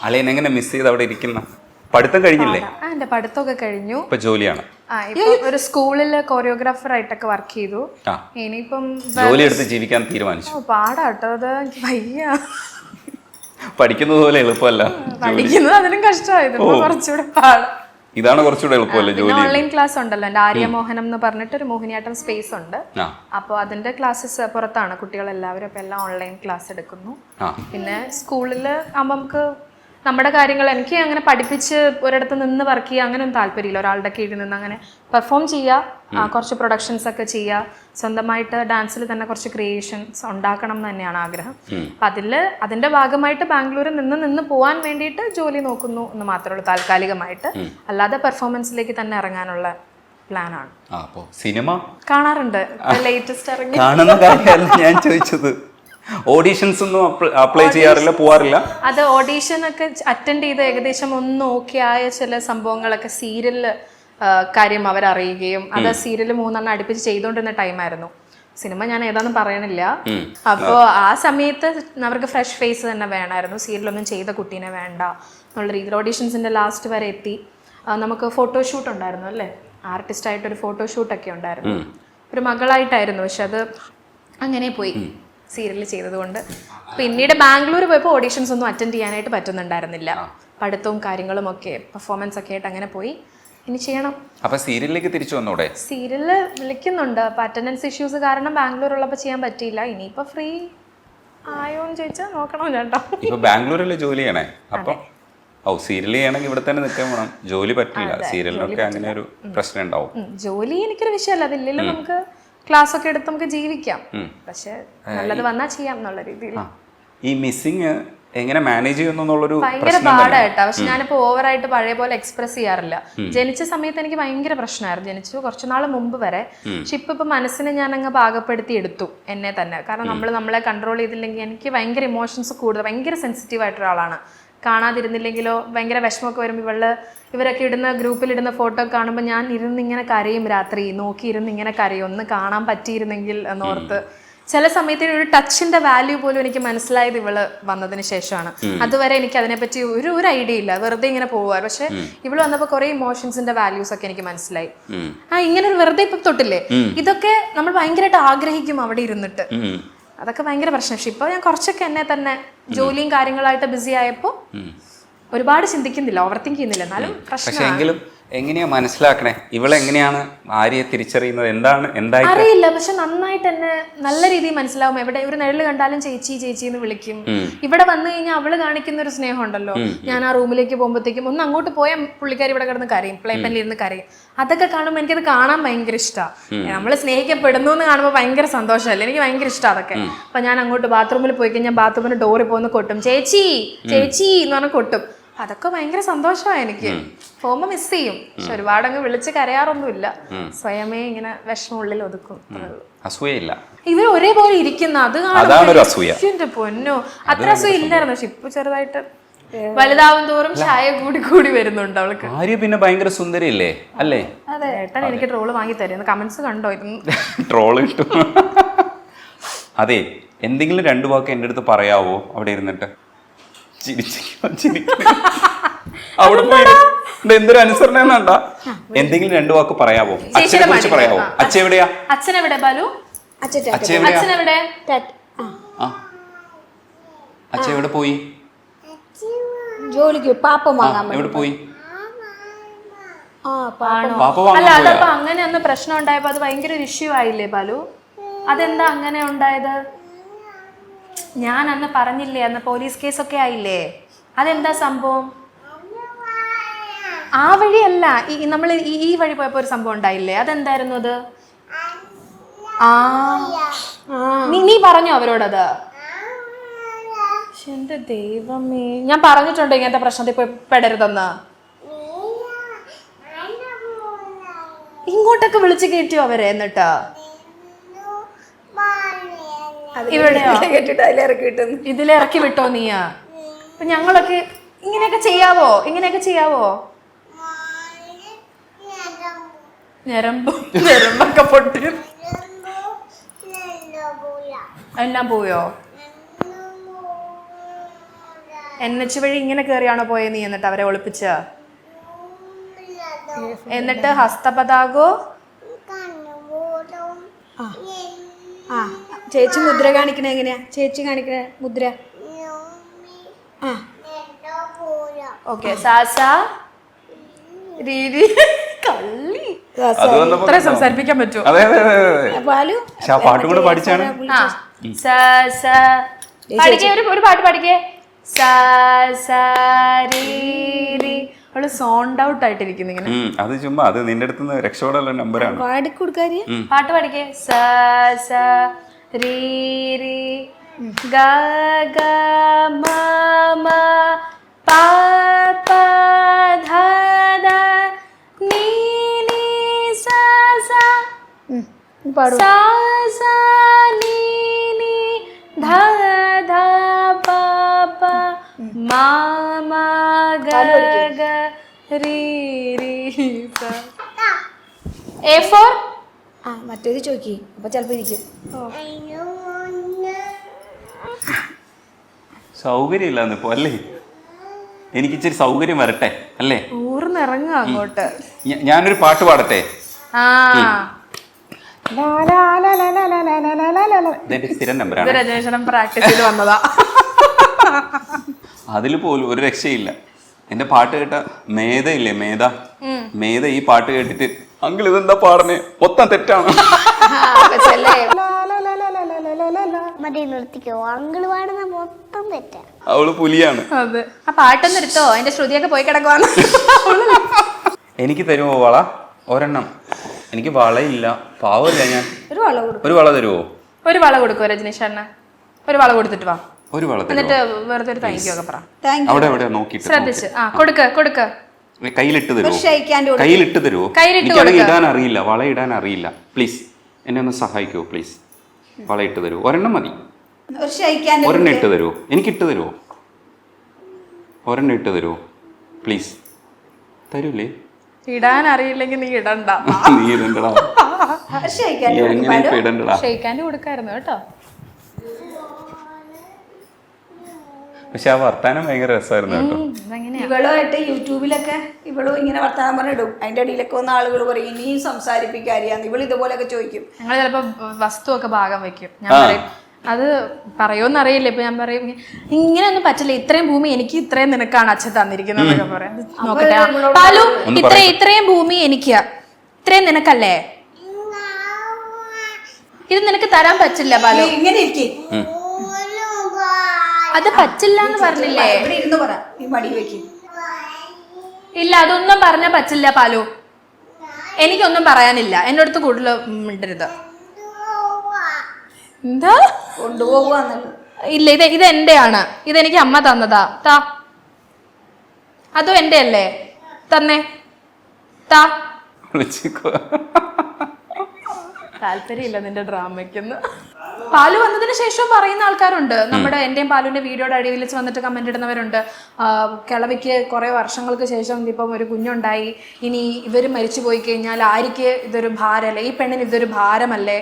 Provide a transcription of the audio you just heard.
അളിയൻ എങ്ങനെ മിസ് ചെയ്ത് അവിടെ ഇരിക്കുന്ന? പഠിത്തം കഴിഞ്ഞില്ലേ? എന്റെ പഠിത്തമൊക്കെ കഴിഞ്ഞു. ഇപ്പൊ ജോലിയാണ്. ഒരു സ്കൂളിൽ കൊറിയോഗ്രാഫർ ആയിട്ടൊക്കെ വർക്ക് ചെയ്തു. ഇനിയിപ്പം ജോലി എടുത്ത് ജീവിക്കാൻ തീരുമാനിച്ചു. പാടാട്ടോ, അത് എനിക്ക് വയ്യ. പഠിക്കുന്നത് പോലെ എളുപ്പമല്ല, പഠിക്കുന്നത് അതിനും കഷ്ടമായത്. കുറച്ചുകൂടെ പാടാ. ഇതാണ് കുറച്ചുകൂടെ എളുപ്പമല്ലേ ജോലി? ഓൺലൈൻ ക്ലാസ് ഉണ്ടല്ലോ, എന്റെ ആര്യമോഹനം എന്ന് പറഞ്ഞിട്ട് ഒരു മോഹിനിയാട്ടം സ്പേസ് ഉണ്ട്. അപ്പോൾ അതിന്റെ ക്ലാസ്സസ് പുറത്താണ് കുട്ടികളെല്ലാവരും. അപ്പൊ എല്ലാം ഓൺലൈൻ ക്ലാസ് എടുക്കുന്നു. പിന്നെ സ്കൂളിൽ ആകുമ്പോൾ നമുക്ക് നമ്മുടെ കാര്യങ്ങൾ, എനിക്ക് അങ്ങനെ പഠിപ്പിച്ച് ഒരിടത്ത് നിന്ന് വർക്ക് ചെയ്യുക അങ്ങനെ ഒന്നും താല്പര്യമില്ല. ഒരാളുടെ കീഴിൽ നിന്ന് അങ്ങനെ പെർഫോം ചെയ്യുക, കുറച്ച് പ്രൊഡക്ഷൻസ് ഒക്കെ ചെയ്യുക, സ്വന്തമായിട്ട് ഡാൻസിൽ തന്നെ കുറച്ച് ക്രിയേഷൻസ് ഉണ്ടാക്കണം എന്ന് തന്നെയാണ് ആഗ്രഹം. അപ്പം അതിന്റെ ഭാഗമായിട്ട് ബാംഗ്ലൂരിൽ നിന്ന് പോകാൻ വേണ്ടിയിട്ട് ജോലി നോക്കുന്നു എന്ന് മാത്രമേ ഉള്ളൂ താൽക്കാലികമായിട്ട്. അല്ലാതെ പെർഫോമൻസിലേക്ക് തന്നെ ഇറങ്ങാനുള്ള പ്ലാനാണ്. സിനിമ കാണാറുണ്ട്. ലേറ്റസ്റ്റ് ഇറങ്ങി കാണുന്ന കാര്യമല്ല ഞാൻ ചോദിച്ചത്. ഓഡീഷൻസ് ഒന്നും അപ്ലൈ ചെയ്യാറില്ല, പോവാറില്ല? അത് ഓഡീഷൻ ഒക്കെ അറ്റൻഡ് ചെയ്ത് ഏകദേശം ഒന്ന് ഓക്കെ ആയ ചില സംഭവങ്ങളൊക്കെ സീരിയലില് കാര്യം അവരറിയുകയും അത് സീരിയൽ 3 എണ്ണം അടുപ്പിച്ച് ചെയ്തുകൊണ്ടിരുന്ന ടൈമായിരുന്നു. സിനിമ ഞാൻ ഏതാണെന്ന് പറയണില്ല. അപ്പോൾ ആ സമയത്ത് അവർക്ക് ഫ്രഷ് ഫേസ് തന്നെ വേണമായിരുന്നു, സീരിയലൊന്നും ചെയ്ത കുട്ടീനെ വേണ്ട എന്നുള്ള രീതിയിൽ ഓഡീഷൻസിന്റെ ലാസ്റ്റ് വരെ എത്തി. നമുക്ക് ഫോട്ടോഷൂട്ട് ഉണ്ടായിരുന്നു അല്ലേ, ആർട്ടിസ്റ്റായിട്ടൊരു ഫോട്ടോഷൂട്ടൊക്കെ ഉണ്ടായിരുന്നു. ഒരു മകളായിട്ടായിരുന്നു, പക്ഷെ അത് അങ്ങനെ പോയി സീരിയൽ ചെയ്തതുകൊണ്ട്. പിന്നീട് ബാംഗ്ലൂർ പോയപ്പോൾ ഓഡീഷൻസ് ഒന്നും അറ്റൻഡ് ചെയ്യാനായിട്ട് പറ്റുന്നുണ്ടായിരുന്നില്ല. പഠിത്തവും കാര്യങ്ങളും ഒക്കെ പെർഫോമൻസ് ഒക്കെ ആയിട്ട് അങ്ങനെ പോയി. ഇനി ചെയ്യണം. അപ്പൊ സീരിയലിലേക്ക് തിരിച്ചു വന്നോടെ? സീരിയല് വിളിക്കുന്നുണ്ട്. അപ്പൊ അറ്റൻഡൻസ് ഇഷ്യൂസ് കാരണം ബാംഗ്ലൂർ ഉള്ളപ്പോൾ ചെയ്യാൻ പറ്റിയില്ല. ഇനിയിപ്പോ ഫ്രീ ആയോന്ന് ചോദിച്ചാൽ നോക്കണോ ചേട്ടാ. ഇപ്പൊ ബാംഗ്ലൂരിലെ ജോലി ചെയ്യണേ? അപ്പൊ സീരിയൽ ചെയ്യണമെങ്കിൽ ഇവിടെ തന്നെ നിൽക്കാൻ വേണം, ജോലി പറ്റില്ല. സീരിയലിനൊക്കെ അങ്ങനെ ഒരു പ്രശ്നം ഉണ്ടാവും. ജോലി എനിക്കൊരു വിഷയമല്ല, അതില്ലല്ലോ. നമുക്ക് ക്ലാസ് ഒക്കെ എടുത്ത് നമുക്ക് ജീവിക്കാം, പക്ഷെ നല്ലത് വന്നാൽ ചെയ്യാം എന്നുള്ള രീതിയിൽ. ഈ മിസ്സിങ് എങ്ങനെ മാനേജ് ചെയ്യുന്നുള്ളൊരു ഭയങ്കര പാടായിട്ടാ. പക്ഷെ ഞാനിപ്പോ ഓവറായിട്ട് പഴയ പോലെ എക്സ്പ്രസ് ചെയ്യാറില്ല. ജനിച്ച സമയത്ത് എനിക്ക് ഭയങ്കര പ്രശ്നമായിരുന്നു, ജനിച്ചു കുറച്ചു നാൾ മുമ്പ് വരെ. പക്ഷെ ഇപ്പൊ മനസ്സിനെ ഞാൻ അങ്ങ് പാകപ്പെടുത്തി എടുത്തു എന്നെ തന്നെ. കാരണം നമ്മളെ കൺട്രോൾ ചെയ്തില്ലെങ്കിൽ എനിക്ക് ഭയങ്കര ഇമോഷൻസ് കൂടുതൽ, ഭയങ്കര സെൻസിറ്റീവ് ആയിട്ട് ഒരാളാണ്. കാണാതിരുന്നില്ലെങ്കിലോ ഭയങ്കര വിഷമമൊക്കെ വരുമ്പോൾ ഇവരൊക്കെ ഇടുന്ന ഗ്രൂപ്പിലിടുന്ന ഫോട്ടോ കാണുമ്പോൾ ഞാൻ ഇങ്ങനെ കരയും, രാത്രി നോക്കിയിരുന്ന് ഇങ്ങനെ കരയും, ഒന്ന് കാണാൻ പറ്റിയിരുന്നെങ്കിൽ എന്നോർത്ത്. ചില സമയത്ത് ഒരു ടച്ചിന്റെ വാല്യൂ പോലും എനിക്ക് മനസ്സിലായത് ഇവള് വന്നതിന് ശേഷമാണ്. അതുവരെ എനിക്ക് അതിനെപ്പറ്റി ഒരു ഐഡിയ ഇല്ല, വെറുതെ ഇങ്ങനെ പോവാറ്. പക്ഷെ ഇവള് വന്നപ്പോൾ കുറെ ഇമോഷൻസിന്റെ വാല്യൂസ് ഒക്കെ എനിക്ക് മനസ്സിലായി. ഇങ്ങനെ ഒരു വെറുതെ ഇപ്പൊ തൊട്ടില്ലേ, ഇതൊക്കെ നമ്മൾ ഭയങ്കരമായിട്ട് ആഗ്രഹിക്കും അവിടെ ഇരുന്നിട്ട്. അതൊക്കെ ഭയങ്കര പ്രശ്നം. പക്ഷെ ഇപ്പൊ ഞാൻ കുറച്ചൊക്കെ എന്നെ തന്നെ ജോലിയും കാര്യങ്ങളായിട്ട് ബിസി ആയപ്പോ ഒരുപാട് ചിന്തിക്കുന്നില്ല, ഓവർ തിങ്ക് ചെയ്യുന്നില്ല. എന്നാലും പ്രശ്നം എങ്ങനെയാ മനസ്സിലാക്കണേ? ഇവളെങ്ങനെയാണ് ആര്യയെ തിരിച്ചറിയുന്നത്? എന്തായിട്ട് അറിയില്ല, പക്ഷെ നന്നായിട്ട് തന്നെ നല്ല രീതിയിൽ മനസ്സിലാവും. എവിടെ ഒരു നിഴല് കണ്ടാലും ചേച്ചി ചേച്ചി എന്ന് വിളിക്കും. ഇവിടെ വന്നു കഴിഞ്ഞാൽ അവള് കാണിക്കുന്ന ഒരു സ്നേഹം ഉണ്ടല്ലോ. ഞാൻ ആ റൂമിലേക്ക് പോകുമ്പോഴത്തേക്കും ഒന്ന് അങ്ങോട്ട് പോയ പുള്ളിക്കാരി ഇവിടെ കിടന്ന് കരയും, പ്ലേ പെന്നിലിരുന്ന് കരയും. അതൊക്കെ കാണുമ്പോൾ എനിക്കത് കാണാൻ ഭയങ്കര ഇഷ്ടമാണ്. നമ്മള് സ്നേഹിക്കപ്പെടുന്നു എന്ന് കാണുമ്പോൾ ഭയങ്കര സന്തോഷമല്ലേ, എനിക്ക് ഭയങ്കര ഇഷ്ടം അതൊക്കെ. അപ്പൊ ഞാൻ അങ്ങോട്ട് ബാത്റൂമിൽ പോയി കഴിഞ്ഞാൽ ബാത്റൂമിന് ഡോറിൽ പോകുന്ന കൊട്ടും, ചേച്ചി ചേച്ചി എന്ന് പറഞ്ഞാൽ കൊട്ടും. അതൊക്കെ ഭയങ്കര സന്തോഷമാണ് എനിക്ക്. പോകുമ്പോ മിസ് ചെയ്യും, പക്ഷെ ഒരുപാട് അങ്ങ് വിളിച്ച് കരയാറൊന്നുമില്ല. സ്വയമേ ഇങ്ങനെ വിഷമം ഉള്ളിൽ ഒതുക്കും. അസൂയയില്ല, ഇവർ ഒരേപോലെ ഇരിക്കുന്ന അത് എന്റെ പൊന്നോ, അത്ര അസൂയ ഇല്ലായിരുന്നു. പക്ഷെ ഇപ്പൊ ചെറുതായിട്ട് വലുതാവും തോറും ചായ കൂടി വരുന്നുണ്ട് അവൾക്ക്. ആര്യ പിന്നെ ഭയങ്കര സുന്ദരിയല്ലേ അല്ലേ? അതെ, ഏട്ടൻ എനിക്ക് ട്രോള് വാങ്ങി തരുന്നു. കമന്റ്സ് കണ്ടോ? ട്രോള് കിട്ടും. അതെ, എന്തെങ്കിലും 2 വാക്ക് എന്റെ അടുത്ത് പറയാവോ അവിടെ ഇരുന്നിട്ട്? അവിടെ എന്തൊരു അനുസരണ എന്നാണ്ടാ. എന്തെങ്കിലും 2 വാക്ക് പറയാവോ? അച്ഛനെ കുറിച്ച് പറയാവോ? അച്ഛൻ എവിടെയാ? അച്ഛൻ എവിടെ ബാലു? അച്ഛൻ എവിടെ പോയി? ജോലിക്ക് പാപ്പ വാങ്ങാൻ എവിടെ പോയി? അല്ല, അതപ്പോ അങ്ങനെ അന്ന് പ്രശ്നം ഉണ്ടായപ്പോ അത് ഭയങ്കര ഒരു ഇഷ്യൂ ആയില്ലേ ബാലു? അതെന്താ അങ്ങനെ ഉണ്ടായത്? ഞാൻ അന്ന് പറഞ്ഞില്ലേ, അന്ന് പോലീസ് കേസൊക്കെ ആയില്ലേ? അതെന്താ സംഭവം? ആ വഴിയല്ല, നമ്മൾ ഈ വഴി പോയപ്പോ ഒരു സംഭവം ഉണ്ടായില്ലേ, അതെന്തായിരുന്നു അത്? നീ പറഞ്ഞോ അവരോടത്? എന്റെ ദൈവമേ, ഞാൻ പറഞ്ഞിട്ടുണ്ടോ ഇങ്ങനത്തെ പ്രശ്നത്തിൽ പോയി പെടരുതെന്ന്? ഇങ്ങോട്ടൊക്കെ വിളിച്ചു കയറ്റിയോ അവരെ? എന്നിട്ട് ഇതിലിറക്കി വിട്ടോ നീയാ? അപ്പൊ ഞങ്ങളൊക്കെ ഇങ്ങനെയൊക്കെ ചെയ്യാവോ? ഞരമ്പൊക്കെ പൊട്ടി എല്ലാം പോയോ? NH വഴി ഇങ്ങനെ കയറിയാണോ പോയത് നീ? എന്നിട്ട് അവരെ ഒളിപ്പിച്ച എന്നിട്ട് ഹസ്തപതാകോ ആ ചേച്ചി മുദ്ര കാണിക്കണ എങ്ങനെയാ? ചേച്ചി കാണിക്കണ മുദ്ര. ആ ഓക്കെ. സാസ രീതി കള്ളി അത് വന്നപ്പോ ഇത്ര സംസാരിപ്പിക്കാൻ പറ്റുമോ? അതെ അതെ അതെ അതെ. പാലു പക്ഷെ ആ പാട്ടും കൂടെ പഠിച്ചാണ്. ആ പഠിക്കേ, ഒരു പാട്ട് പഠിക്കേ. അവള് സോണ്ട് ഔട്ട് ആയിട്ടിരിക്കുന്നു ഇങ്ങനെ. അത് ചുമ്മാ അത് നിന്റെ അടുത്ത് നിന്ന് രക്ഷപ്പെടാനുള്ള നമ്പറാണ്. പാടിക്കൊടുക്കാര്. പാട്ട് പഠിക്കേ. ഗ ഗ മ മ പ പ ധ ധ നീ നീ സ സ പാടും. സ സ നീ നീ ധ ധ പ പ മ മ ഗ ഗ രി രി സ. A4. ആ മറ്റേത് ചോദിക്കി, അപ്പൊ ചെലപ്പോ ഇരിക്കും. സൗകര്യമില്ലാന്ന് ഇപ്പൊ അല്ലേ? എനിക്ക് ഇച്ചിരി സൗകര്യം വരട്ടെ അല്ലേ? ഊർന്നിറങ്ങുക അങ്ങോട്ട്. ഞാനൊരു പാട്ട് പാടട്ടെ. ആ ഇതെന്റെ സ്ഥിരം ഇത് നമ്പറാണ്. രജനീഷണം പ്രാക്ടീസ് ചെയ്ത് വന്നതാ. അതിൽ പോലും ഒരു രക്ഷയില്ല. എന്റെ പാട്ട് കേട്ട മേധ ഇല്ലേ, മേധ ഈ പാട്ട് കേട്ടിട്ട് അങ്കിൾ ഇതെന്താ പാടണേ, മൊത്തം തെറ്റാണ്. മതി നിർത്തിക്കോ, അങ്കിള് പാടുന്ന മൊത്തം തെറ്റാ. അവള് പുലിയാണ്. അതെ. ആ പാട്ടൊന്നും എടുത്തോ, അതിന്റെ ശ്രുതിയൊക്കെ പോയി കിടക്കുവാണ്. എനിക്ക് തരുമോ വള? ഒരെണ്ണം. എനിക്ക് വളയില്ല, പാവമില്ല ഞാൻ. ഒരു വള കൊടുക്കും. ഒരു വള തരുമോ? ഒരു വള കൊടുക്കുവോ രജനീഷണ്ണ? ഒരു വള കൊടുത്തിട്ട് വാ. ഒരു വള എന്നിട്ട് തരുമോ? വെറുതെ ഒരു താങ്ക് യു ഒക്കെ പറ. Thank you. അവിടെ എവിടെ നോക്കിട്ട് ശ്രദ്ധിച്ച്. ആ കൊടുക്ക. കയ്യിലിട്ട് തരുമോ? ഷെയ്ക്കാൻ്റെ കൂടെ. കയ്യിലിട്ട് തരുമോ? കയ്യിലിട്ട് എനിക്കത് കൊടുക്ക. ഇടാൻ അറിയില്ല, വള ഇടാൻ അറിയില്ല. പ്ലീസ് എന്നെ ഒന്ന് സഹായിക്കുമോ പ്ലീസ്? വള ഇട്ട് തരുമോ? ഒരെണ്ണം മതി. ഒരു ഷെയ്ക്കാൻ്റെ ഒരെണ്ണം ഇട്ട് തരുമോ? എനിക്ക് ഇട്ട് തരുമോ? ഒരെണ്ണം ഇട്ട് തരുമോ പ്ലീസ്? തരൂലേ? ഇടാൻ അറിയില്ലെങ്കിൽ നീ ഇടണ്ട. നീ ഇടണ്ടടാ. ഷെയ്ക്കാൻ്റെ എങ്ങനെ ഇപ്പൊ ഇടണ്ടടാ? ഷെയ്ക്കാൻ്റെ കൊടുക്കായിരുന്നു കേട്ടോ. പക്ഷെ ആ വർത്താനം ഭയങ്കര രസമായിരുന്നു കേട്ടോ. അതെങ്ങനെയാ? ഇവളുമായിട്ട് യൂട്യൂബിലൊക്കെ ഇവളും ഇങ്ങനെ വർത്താനം പറഞ്ഞിടും. അതിന്റെ അടിയിലൊക്കെ വന്ന ആളുകൾ പറയും ഇനിയും സംസാരിപ്പിക്കാറിയാന്ന്. ഇവള് ഇതുപോലെയൊക്കെ ചോദിക്കും. ഞങ്ങൾ ചിലപ്പോ വസ്തുവൊക്കെ ഭാഗം വെക്കും. ഞാൻ പറയും അത് പറയുമെന്ന് അറിയില്ല. ഇപ്പൊ ഞാൻ പറയും ഇങ്ങനെയൊന്നും പറ്റില്ല, ഇത്രയും ഭൂമി എനിക്ക്, ഇത്രയും നിനക്കാണ് അച്ഛൻ തന്നിരിക്കുന്നതൊക്കെ പറയാം. നോക്കട്ടെ. പാലു, ഇത്രയും ഭൂമി എനിക്ക്, ഇത്രയും നിനക്കല്ലേ? ഇത് നിനക്ക് തരാൻ പറ്റില്ല പാലു. ഇങ്ങനെ ഇരിക്കും. അത് പറ്റില്ല എന്ന് പറഞ്ഞില്ലേ? ഇവിടെ ഇരുന്ന് പറ, ഈ മടി വെക്കും. ഇല്ല, അതൊന്നും പറഞ്ഞാൽ പറ്റില്ല പാലു. എനിക്കൊന്നും പറയാനില്ല. എന്റെ അടുത്ത് കൂടുതൽ മിണ്ടരുത്. എന്താ കൊണ്ടുപോകുവാന്നുള്ളത്? ഇല്ല, ഇത് എന്റെയാണ്. ഇതെനിക്ക് അമ്മ തന്നതാ. താ. അതും എന്റെ അല്ലേ? തന്നെ താ. താല്പര്യമില്ല നിന്റെ ഡ്രാമയ്ക്കൊന്ന്. പാലു വന്നതിന് ശേഷം പറയുന്ന ആൾക്കാരുണ്ട്. നമ്മുടെ എന്റെയും പാലുവിന്റെ വീഡിയോയുടെ അടിയിൽ വന്നിട്ട് കമന്റ് ഇടുന്നവരുണ്ട്. കിളവിക്ക് കുറെ വർഷങ്ങൾക്ക് ശേഷം ഇപ്പം ഒരു കുഞ്ഞുണ്ടായി, ഇനി ഇവര് മരിച്ചു പോയി കഴിഞ്ഞാൽ ആർക്ക് ഇതൊരു ഭാരമല്ലേ, ഈ പെണ്ണിന് ഇതൊരു ഭാരമല്ലേ,